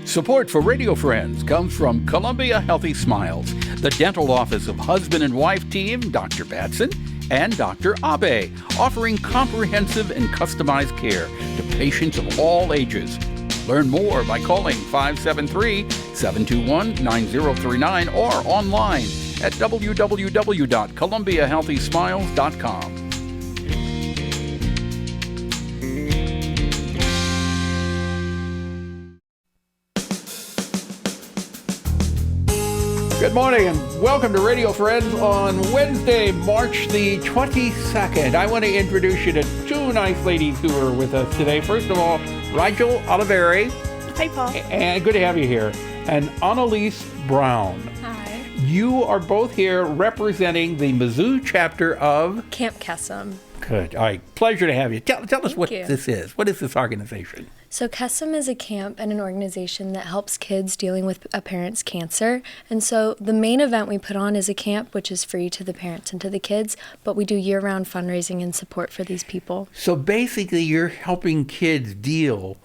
Support for Radio Friends comes from Columbia Healthy Smiles, the dental office of husband and wife team Dr. Batson and Dr. Abe, offering comprehensive and customized care to patients of all ages. Learn more by calling 573-721-9039 or online at www.columbiahealthysmiles.com. Good morning and welcome to Radio Friends on Wednesday, March the 22nd. I want to introduce you to two nice ladies who are with us today. First of all, Rigel Oliveri. Hi, Paul. And good to have you here. And Annalise Brown. Hi. You are both here representing the Mizzou chapter of Camp Kesem. Good. All right. Pleasure to have you. Tell us what you. this is. What is this organization? So Kesem is a camp and an organization that helps kids dealing with a parent's cancer. And so the main event we put on is a camp, which is free to the parents and to the kids, but we do year-round fundraising and support for these people. So basically you're helping kids deal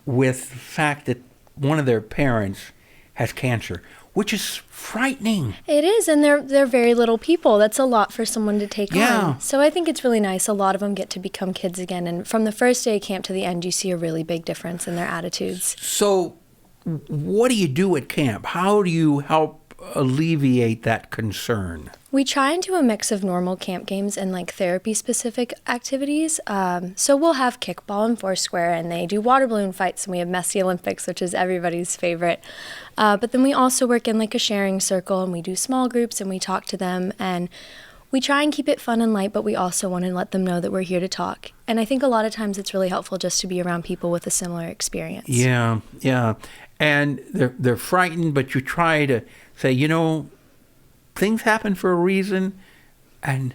with the fact that one of their parents has cancer, which is frightening. It is, and they're very little people. That's a lot for someone to take on. So I think it's really nice. A lot of them get to become kids again, and from the first day of camp to the end, you see a really big difference in their attitudes. So what do you do at camp? How do you help alleviate that concern? We try and do a mix of normal camp games and like therapy-specific activities. So we'll have kickball and foursquare, and they do water balloon fights, and we have Messy Olympics, which is everybody's favorite. But then we also work in like a sharing circle, and we do small groups, and we talk to them, and we try and keep it fun and light, but we also want to let them know that we're here to talk. And I think a lot of times it's really helpful just to be around people with a similar experience. Yeah. And they're frightened, but you try to say, things happen for a reason, and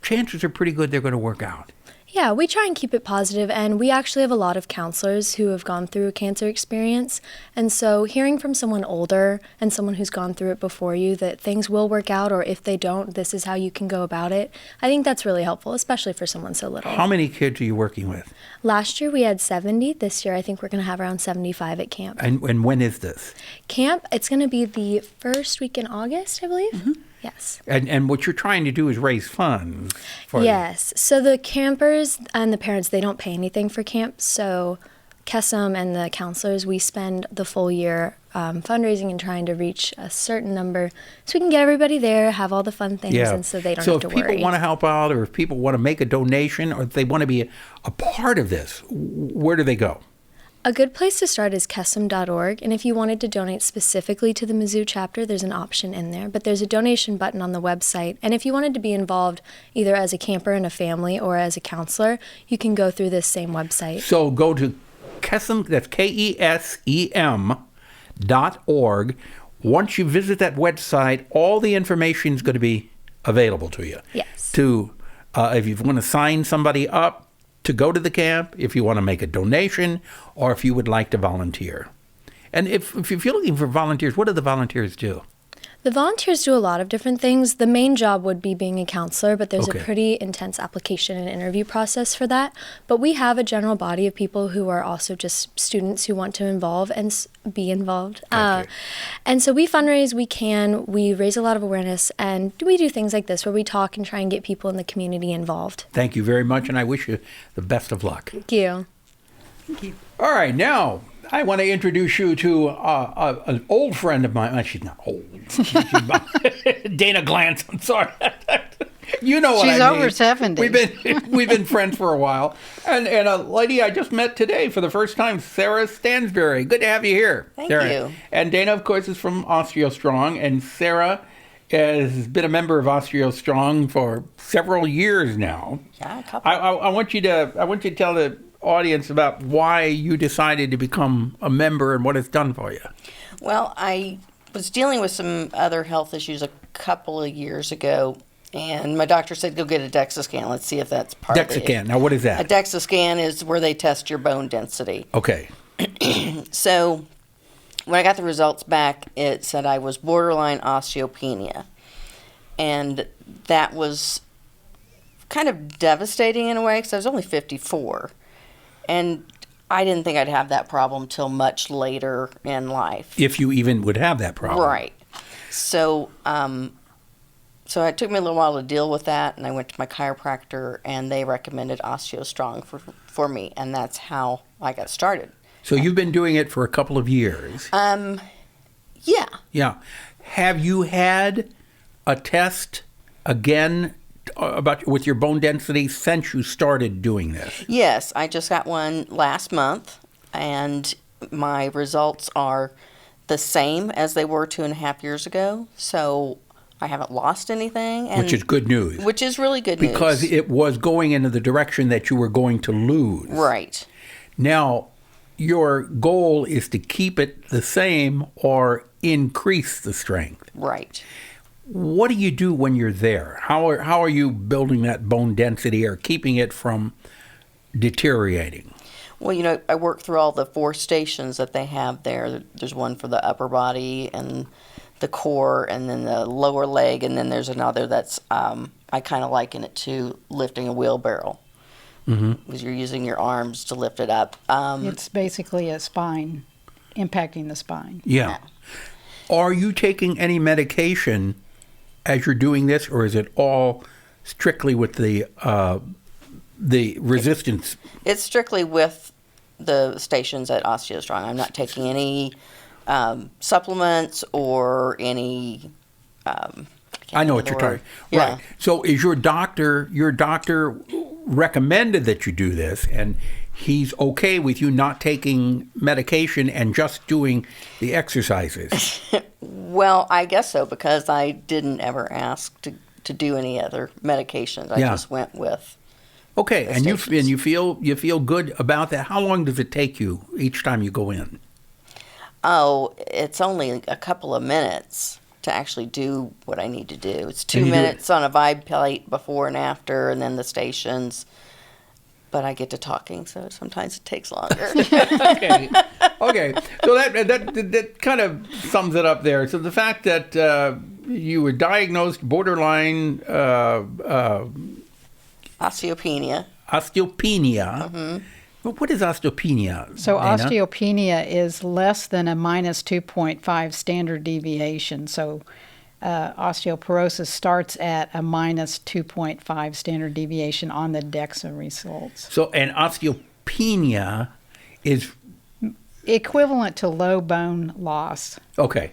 chances are pretty good they're going to work out. Yeah, we try and keep it positive, and we actually have a lot of counselors who have gone through a cancer experience. And so hearing from someone older and someone who's gone through it before you that things will work out, or if they don't, this is how you can go about it, I think that's really helpful, especially for someone so little. How many kids are you working with? Last year we had 70. This year I think we're going to have around 75 at camp. And when is this? Camp, it's going to be the first week in August, I believe. Mm-hmm. Yes. And what you're trying to do is raise funds for Yes. So the campers and the parents, they don't pay anything for camp. So Kesem and the counselors, we spend the full year fundraising and trying to reach a certain number so we can get everybody there, have all the fun things, and so they don't have to worry. So if people want to help out, or if people want to make a donation, or if they want to be a part of this, where do they go? A good place to start is kesem.org, and if you wanted to donate specifically to the Mizzou chapter, there's an option in there, but there's a donation button on the website, and if you wanted to be involved either as a camper in a family or as a counselor, you can go through this same website. So go to Kesem, that's KESEM.org. Once you visit that website, all the information is going to be available to you. Yes. If you want to sign somebody up to go to the camp, if you want to make a donation, or if you would like to volunteer. And if you're looking for volunteers, what do the volunteers do? The volunteers do a lot of different things. The main job would be being a counselor, but there's a pretty intense application and interview process for that. But we have a general body of people who are also just students who want to be involved. And so we fundraise, we raise a lot of awareness, and we do things like this where we talk and try and get people in the community involved. Thank you very much, and I wish you the best of luck. Thank you. Thank you. All right, now I want to introduce you to an old friend of mine. She's not old. Dayna Glanz. I'm sorry. You know what I mean. She's over 70. We've been friends for a while. And a lady I just met today for the first time, Sarah Stansbeary. Good to have you here. Thank Sarah. you. And Dayna, of course, is from OsteoStrong. And Sarah has been a member of OsteoStrong for several years now. Yeah, a couple. I want you to tell the audience about why you decided to become a member and what it's done for you. Well, I was dealing with some other health issues a couple of years ago, and my doctor said, go get a DEXA scan. Let's see if that's part of it. DEXA scan. Now, what is that? A DEXA scan is where they test your bone density. Okay. So when I got the results back, it said I was borderline osteopenia. And that was kind of devastating in a way because I was only 54. And I didn't think I'd have that problem till much later in life. If you even would have that problem. Right. So, so it took me a little while to deal with that, and I went to my chiropractor, and they recommended OsteoStrong for me, and that's how I got started. So you've been doing it for a couple of years. Yeah. Yeah. Have you had a test again with your bone density since you started doing this? Yes, I just got one last month, and my results are the same as they were 2.5 years ago. So I haven't lost anything. And which is good news. Which is really good news. Because it was going into the direction that you were going to lose. Right. Now, your goal is to keep it the same or increase the strength. Right. What do you do when you're there? How are you building that bone density or keeping it from deteriorating? Well, I work through all the 4 stations that they have there. There's one for the upper body and the core and then the lower leg, and then there's another that's, I kind of liken it to lifting a wheelbarrow. Because you're using your arms to lift it up. It's basically a spine, impacting the spine. Yeah. Are you taking any medication as you're doing this, or is it all strictly with the resistance? It's strictly with the stations at OsteoStrong. I'm not taking any supplements or any. I know what you're talking. Yeah. Right. So is your doctor recommended that you do this, and he's okay with you not taking medication and just doing the exercises? Well, I guess so, because I didn't ever ask to do any other medications. I just went with. Okay, and you feel good about that. How long does it take you each time you go in? Oh, it's only a couple of minutes to actually do what I need to do. It's 2 minutes on a vibe plate before and after, and then the stations. But I get to talking, so sometimes it takes longer. Okay. So that kind of sums it up there. So the fact that you were diagnosed borderline Osteopenia. Osteopenia. Well, what is osteopenia? So Dayna? osteopenia is less than a minus 2.5 standard deviation. So osteoporosis starts at a minus 2.5 standard deviation on the DEXA results. So, and osteopenia is equivalent to low bone loss. Okay.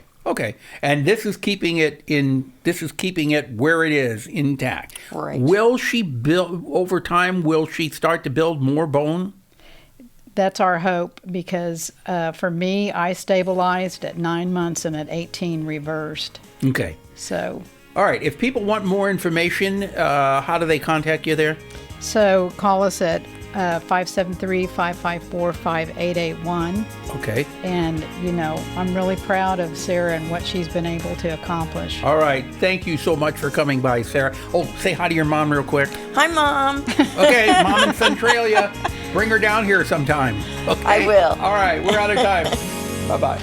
And this is keeping it where it is, intact. Right. Will she build over time? Will she start to build more bone? That's our hope, because for me, I stabilized at 9 months and at 18 reversed. Okay. So. All right. If people want more information, how do they contact you there? So call us at 573-554-5881. Okay. And, I'm really proud of Sarah and what she's been able to accomplish. All right. Thank you so much for coming by, Sarah. Oh, say hi to your mom real quick. Hi, Mom. Okay, Mom in Centralia. Bring her down here sometime. Okay. I will. All right. We're out of time. Bye-bye.